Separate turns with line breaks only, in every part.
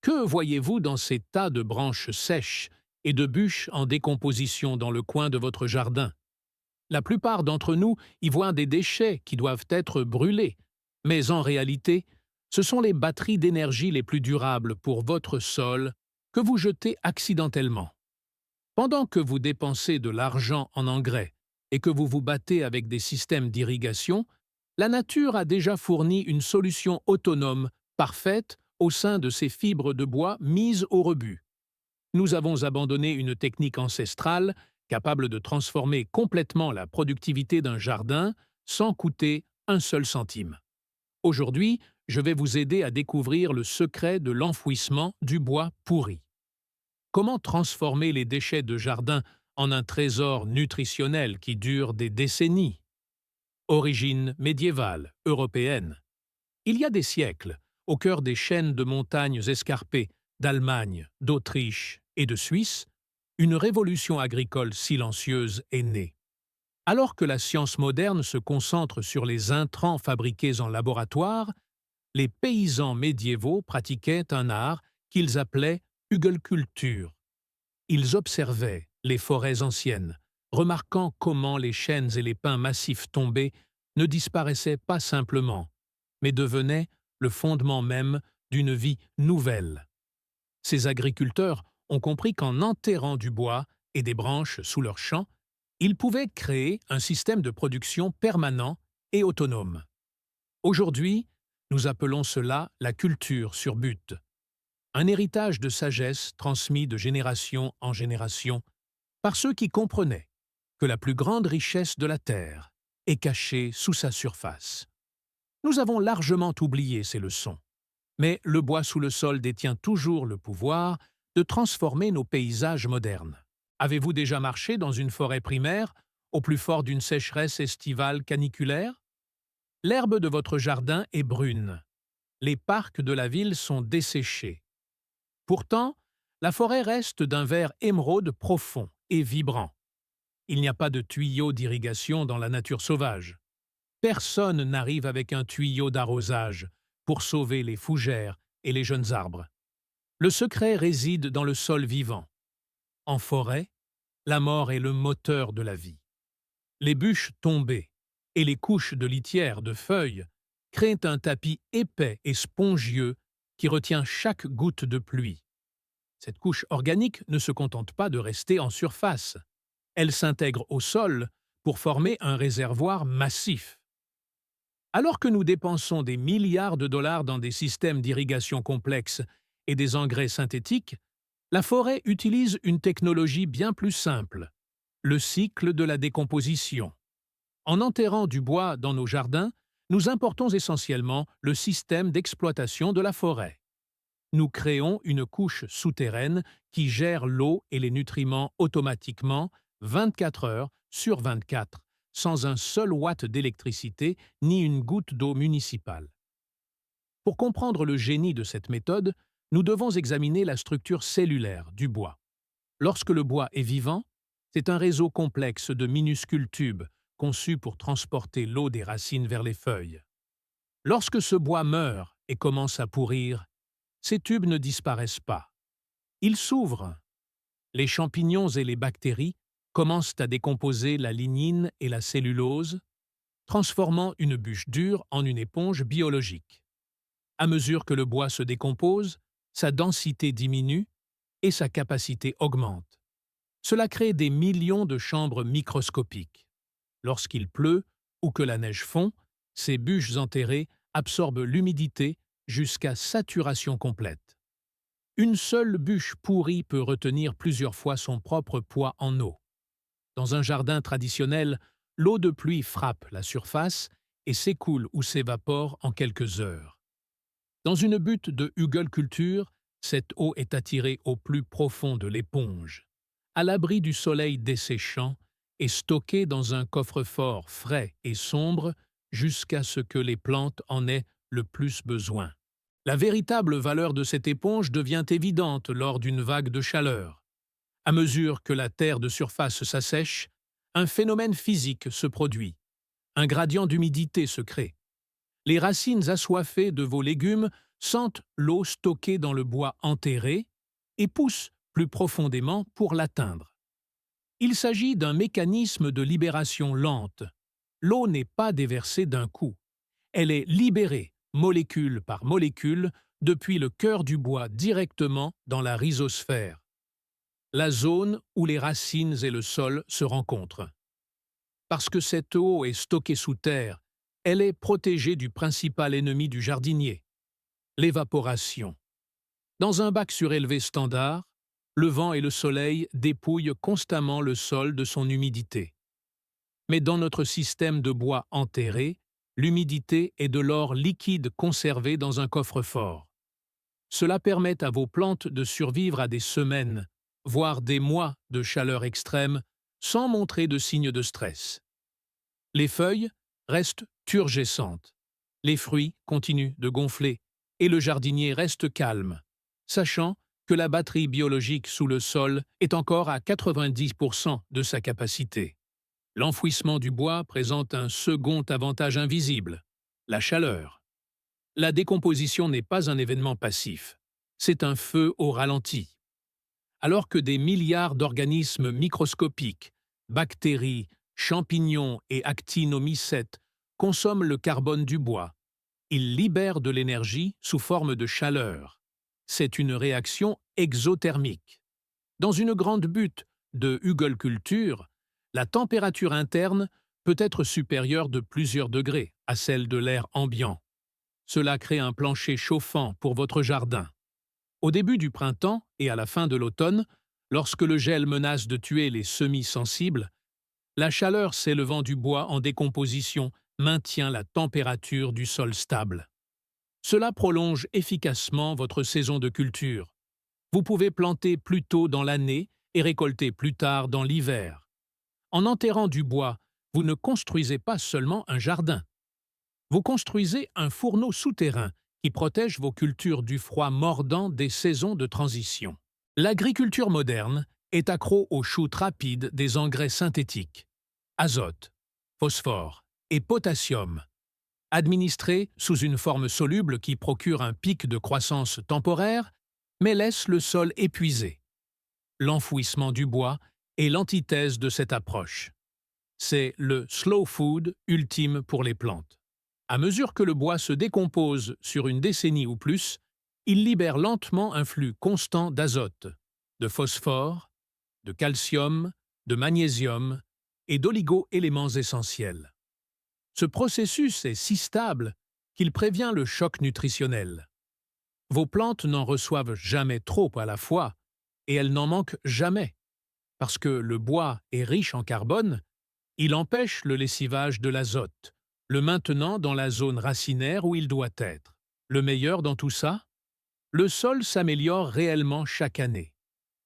Que voyez-vous dans ces tas de branches sèches et de bûches en décomposition dans le coin de votre jardin? La plupart d'entre nous y voient des déchets qui doivent être brûlés, mais en réalité, ce sont les batteries d'énergie les plus durables pour votre sol que vous jetez accidentellement. Pendant que vous dépensez de l'argent en engrais et que vous vous battez avec des systèmes d'irrigation, la nature a déjà fourni une solution autonome, parfaite, au sein de ces fibres de bois mises au rebut. Nous avons abandonné une technique ancestrale capable de transformer complètement la productivité d'un jardin sans coûter un seul centime. Aujourd'hui, je vais vous aider à découvrir le secret de l'enfouissement du bois pourri. Comment transformer les déchets de jardin en un trésor nutritionnel qui dure des décennies? Origine médiévale, européenne. Il y a des siècles, au cœur des chaînes de montagnes escarpées d'Allemagne, d'Autriche et de Suisse, une révolution agricole silencieuse est née. Alors que la science moderne se concentre sur les intrants fabriqués en laboratoire, les paysans médiévaux pratiquaient un art qu'ils appelaient hugelkultur. Ils observaient les forêts anciennes, remarquant comment les chênes et les pins massifs tombés ne disparaissaient pas simplement, mais devenaient le fondement même d'une vie nouvelle. Ces agriculteurs ont compris qu'en enterrant du bois et des branches sous leurs champs, ils pouvaient créer un système de production permanent et autonome. Aujourd'hui, nous appelons cela la culture sur butte, un héritage de sagesse transmis de génération en génération par ceux qui comprenaient que la plus grande richesse de la terre est cachée sous sa surface. Nous avons largement oublié ces leçons, mais le bois sous le sol détient toujours le pouvoir de transformer nos paysages modernes. Avez-vous déjà marché dans une forêt primaire, au plus fort d'une sécheresse estivale caniculaire? L'herbe de votre jardin est brune. Les parcs de la ville sont desséchés. Pourtant, la forêt reste d'un vert émeraude profond et vibrant. Il n'y a pas de tuyau d'irrigation dans la nature sauvage. Personne n'arrive avec un tuyau d'arrosage pour sauver les fougères et les jeunes arbres. Le secret réside dans le sol vivant. En forêt, la mort est le moteur de la vie. Les bûches tombées et les couches de litière de feuilles créent un tapis épais et spongieux qui retient chaque goutte de pluie. Cette couche organique ne se contente pas de rester en surface. Elle s'intègre au sol pour former un réservoir massif. Alors que nous dépensons des milliards de dollars dans des systèmes d'irrigation complexes et des engrais synthétiques, la forêt utilise une technologie bien plus simple, le cycle de la décomposition. En enterrant du bois dans nos jardins, nous importons essentiellement le système d'exploitation de la forêt. Nous créons une couche souterraine qui gère l'eau et les nutriments automatiquement 24 heures sur 24, sans un seul watt d'électricité ni une goutte d'eau municipale. Pour comprendre le génie de cette méthode, nous devons examiner la structure cellulaire du bois. Lorsque le bois est vivant, c'est un réseau complexe de minuscules tubes conçus pour transporter l'eau des racines vers les feuilles. Lorsque ce bois meurt et commence à pourrir, ces tubes ne disparaissent pas. Ils s'ouvrent. Les champignons et les bactéries commencent à décomposer la lignine et la cellulose, transformant une bûche dure en une éponge biologique. À mesure que le bois se décompose, sa densité diminue et sa capacité augmente. Cela crée des millions de chambres microscopiques. Lorsqu'il pleut ou que la neige fond, ces bûches enterrées absorbent l'humidité jusqu'à saturation complète. Une seule bûche pourrie peut retenir plusieurs fois son propre poids en eau. Dans un jardin traditionnel, l'eau de pluie frappe la surface et s'écoule ou s'évapore en quelques heures. Dans une butte de hugelkultur, cette eau est attirée au plus profond de l'éponge, à l'abri du soleil desséchant et stockée dans un coffre-fort frais et sombre jusqu'à ce que les plantes en aient le plus besoin. La véritable valeur de cette éponge devient évidente lors d'une vague de chaleur. À mesure que la terre de surface s'assèche, un phénomène physique se produit. Un gradient d'humidité se crée. Les racines assoiffées de vos légumes sentent l'eau stockée dans le bois enterré et poussent plus profondément pour l'atteindre. Il s'agit d'un mécanisme de libération lente. L'eau n'est pas déversée d'un coup. Elle est libérée, molécule par molécule, depuis le cœur du bois directement dans la rhizosphère, la zone où les racines et le sol se rencontrent. Parce que cette eau est stockée sous terre, elle est protégée du principal ennemi du jardinier, l'évaporation. Dans un bac surélevé standard, le vent et le soleil dépouillent constamment le sol de son humidité. Mais dans notre système de bois enterré, l'humidité est de l'or liquide conservé dans un coffre-fort. Cela permet à vos plantes de survivre à des semaines, voire des mois de chaleur extrême, sans montrer de signes de stress. Les feuilles restent turgescentes, les fruits continuent de gonfler, et le jardinier reste calme, sachant que la batterie biologique sous le sol est encore à 90% de sa capacité. L'enfouissement du bois présente un second avantage invisible, la chaleur. La décomposition n'est pas un événement passif, c'est un feu au ralenti. Alors que des milliards d'organismes microscopiques, bactéries, champignons et actinomycètes consomment le carbone du bois, ils libèrent de l'énergie sous forme de chaleur. C'est une réaction exothermique. Dans une grande butte de hugelkultur, la température interne peut être supérieure de plusieurs degrés à celle de l'air ambiant. Cela crée un plancher chauffant pour votre jardin. Au début du printemps et à la fin de l'automne, lorsque le gel menace de tuer les semis sensibles, la chaleur s'élevant du bois en décomposition maintient la température du sol stable. Cela prolonge efficacement votre saison de culture. Vous pouvez planter plus tôt dans l'année et récolter plus tard dans l'hiver. En enterrant du bois, vous ne construisez pas seulement un jardin. Vous construisez un fourneau souterrain qui protège vos cultures du froid mordant des saisons de transition. L'agriculture moderne est accro aux chutes rapides des engrais synthétiques, azote, phosphore et potassium, administrés sous une forme soluble qui procure un pic de croissance temporaire, mais laisse le sol épuisé. L'enfouissement du bois est l'antithèse de cette approche. C'est le slow food ultime pour les plantes. À mesure que le bois se décompose sur une décennie ou plus, il libère lentement un flux constant d'azote, de phosphore, de calcium, de magnésium et d'oligo-éléments essentiels. Ce processus est si stable qu'il prévient le choc nutritionnel. Vos plantes n'en reçoivent jamais trop à la fois, et elles n'en manquent jamais. Parce que le bois est riche en carbone, il empêche le lessivage de l'azote, le maintenant dans la zone racinaire où il doit être. Le meilleur dans tout ça? Le sol s'améliore réellement chaque année.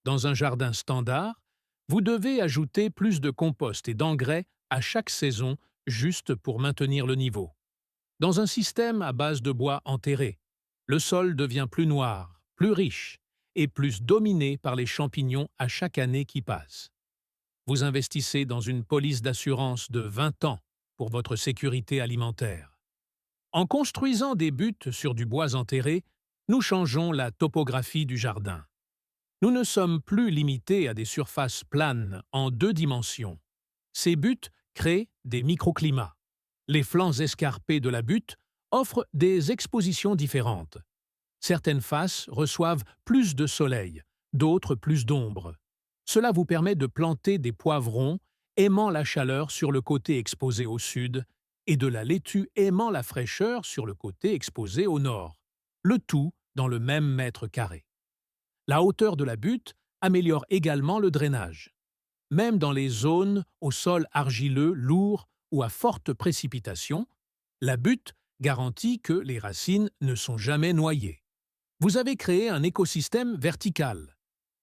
Dans un jardin standard, vous devez ajouter plus de compost et d'engrais à chaque saison juste pour maintenir le niveau. Dans un système à base de bois enterré, le sol devient plus noir, plus riche et plus dominé par les champignons à chaque année qui passe. Vous investissez dans une police d'assurance de 20 ans pour votre sécurité alimentaire. En construisant des buttes sur du bois enterré, nous changeons la topographie du jardin. Nous ne sommes plus limités à des surfaces planes en 2 dimensions. Ces buttes créent des microclimats. Les flancs escarpés de la butte offrent des expositions différentes. Certaines faces reçoivent plus de soleil, d'autres plus d'ombre. Cela vous permet de planter des poivrons aimant la chaleur sur le côté exposé au sud et de la laitue aimant la fraîcheur sur le côté exposé au nord, le tout dans le même mètre carré. La hauteur de la butte améliore également le drainage. Même dans les zones au sol argileux, lourd ou à forte précipitation, la butte garantit que les racines ne sont jamais noyées. Vous avez créé un écosystème vertical.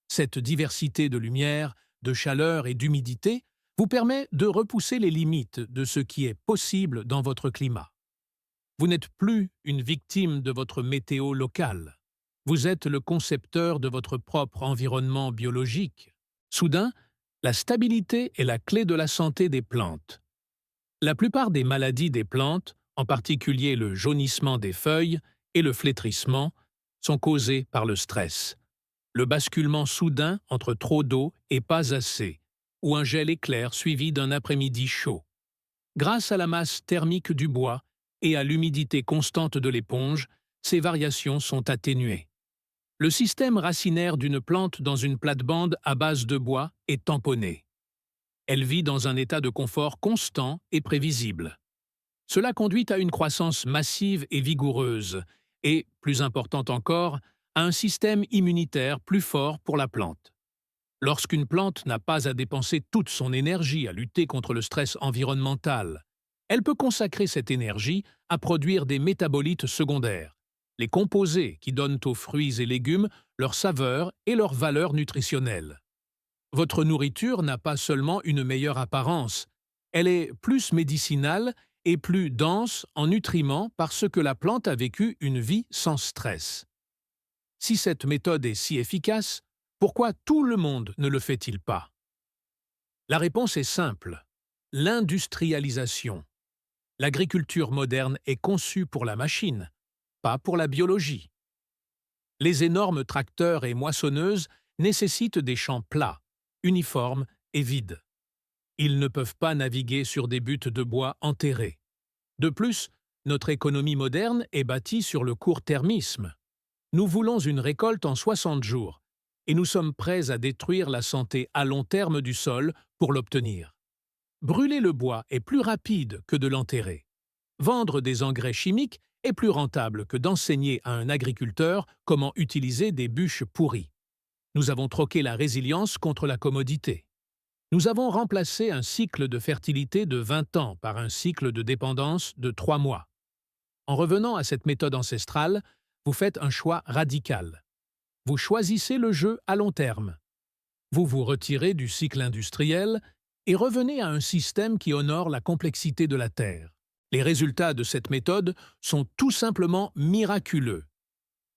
Cette diversité de lumière, de chaleur et d'humidité vous permet de repousser les limites de ce qui est possible dans votre climat. Vous n'êtes plus une victime de votre météo locale. Vous êtes le concepteur de votre propre environnement biologique. Soudain, la stabilité est la clé de la santé des plantes. La plupart des maladies des plantes, en particulier le jaunissement des feuilles et le flétrissement sont causés par le stress. Le basculement soudain entre trop d'eau et pas assez, ou un gel éclair suivi d'un après-midi chaud. Grâce à la masse thermique du bois et à l'humidité constante de l'éponge, ces variations sont atténuées. Le système racinaire d'une plante dans une plate-bande à base de bois est tamponné. Elle vit dans un état de confort constant et prévisible. Cela conduit à une croissance massive et vigoureuse, et, plus important encore, à un système immunitaire plus fort pour la plante. Lorsqu'une plante n'a pas à dépenser toute son énergie à lutter contre le stress environnemental, elle peut consacrer cette énergie à produire des métabolites secondaires, les composés qui donnent aux fruits et légumes leur saveur et leur valeur nutritionnelle. Votre nourriture n'a pas seulement une meilleure apparence, elle est plus médicinale et plus dense en nutriments parce que la plante a vécu une vie sans stress. Si cette méthode est si efficace, pourquoi tout le monde ne le fait-il pas? La réponse est simple. L'industrialisation. L'agriculture moderne est conçue pour la machine, pas pour la biologie. Les énormes tracteurs et moissonneuses nécessitent des champs plats, uniformes et vides. Ils ne peuvent pas naviguer sur des buttes de bois enterrées. De plus, notre économie moderne est bâtie sur le court-termisme. Nous voulons une récolte en 60 jours, et nous sommes prêts à détruire la santé à long terme du sol pour l'obtenir. Brûler le bois est plus rapide que de l'enterrer. Vendre des engrais chimiques est plus rentable que d'enseigner à un agriculteur comment utiliser des bûches pourries. Nous avons troqué la résilience contre la commodité. Nous avons remplacé un cycle de fertilité de 20 ans par un cycle de dépendance de 3 mois. En revenant à cette méthode ancestrale, vous faites un choix radical. Vous choisissez le jeu à long terme. Vous vous retirez du cycle industriel et revenez à un système qui honore la complexité de la Terre. Les résultats de cette méthode sont tout simplement miraculeux.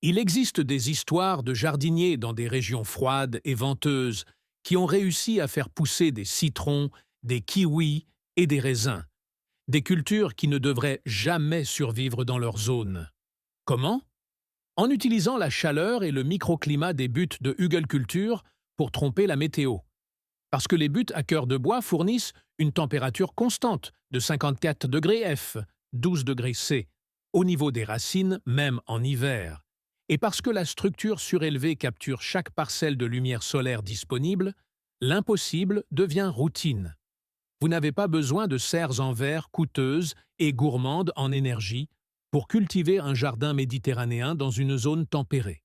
Il existe des histoires de jardiniers dans des régions froides et venteuses qui ont réussi à faire pousser des citrons, des kiwis et des raisins, des cultures qui ne devraient jamais survivre dans leur zone. Comment? En utilisant la chaleur et le microclimat des buttes de hugelkultur pour tromper la météo. Parce que les buttes à cœur de bois fournissent une température constante de 54 degrés F, 12 degrés C, au niveau des racines même en hiver. Et parce que la structure surélevée capture chaque parcelle de lumière solaire disponible, l'impossible devient routine. Vous n'avez pas besoin de serres en verre coûteuses et gourmandes en énergie pour cultiver un jardin méditerranéen dans une zone tempérée.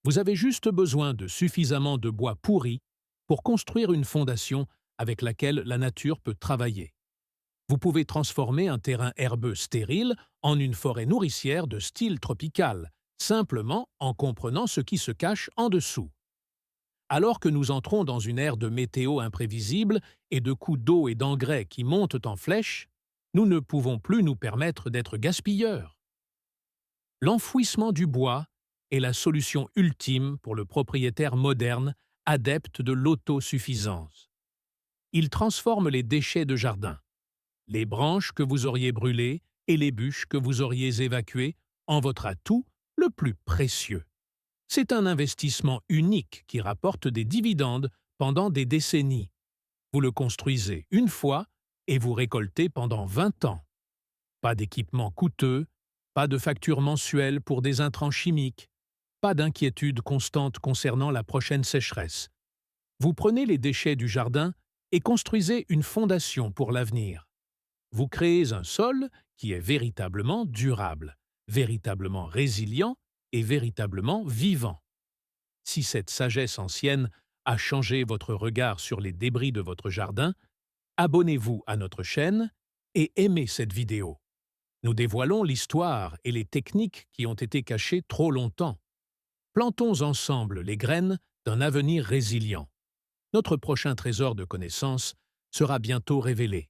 Vous avez juste besoin de suffisamment de bois pourri pour construire une fondation avec laquelle la nature peut travailler. Vous pouvez transformer un terrain herbeux stérile en une forêt nourricière de style tropical, simplement en comprenant ce qui se cache en dessous. Alors que nous entrons dans une ère de météo imprévisible et de coûts d'eau et d'engrais qui montent en flèche, nous ne pouvons plus nous permettre d'être gaspilleurs. L'enfouissement du bois est la solution ultime pour le propriétaire moderne, adepte de l'autosuffisance. Il transforme les déchets de jardin, les branches que vous auriez brûlées et les bûches que vous auriez évacuées, en votre atout le plus précieux. C'est un investissement unique qui rapporte des dividendes pendant des décennies. Vous le construisez une fois et vous récoltez pendant 20 ans. Pas d'équipement coûteux, pas de facture mensuelle pour des intrants chimiques, pas d'inquiétude constante concernant la prochaine sécheresse. Vous prenez les déchets du jardin et construisez une fondation pour l'avenir. Vous créez un sol qui est véritablement durable, véritablement résilient et véritablement vivant. Si cette sagesse ancienne a changé votre regard sur les débris de votre jardin, abonnez-vous à notre chaîne et aimez cette vidéo. Nous dévoilons l'histoire et les techniques qui ont été cachées trop longtemps. Plantons ensemble les graines d'un avenir résilient. Notre prochain trésor de connaissances sera bientôt révélé.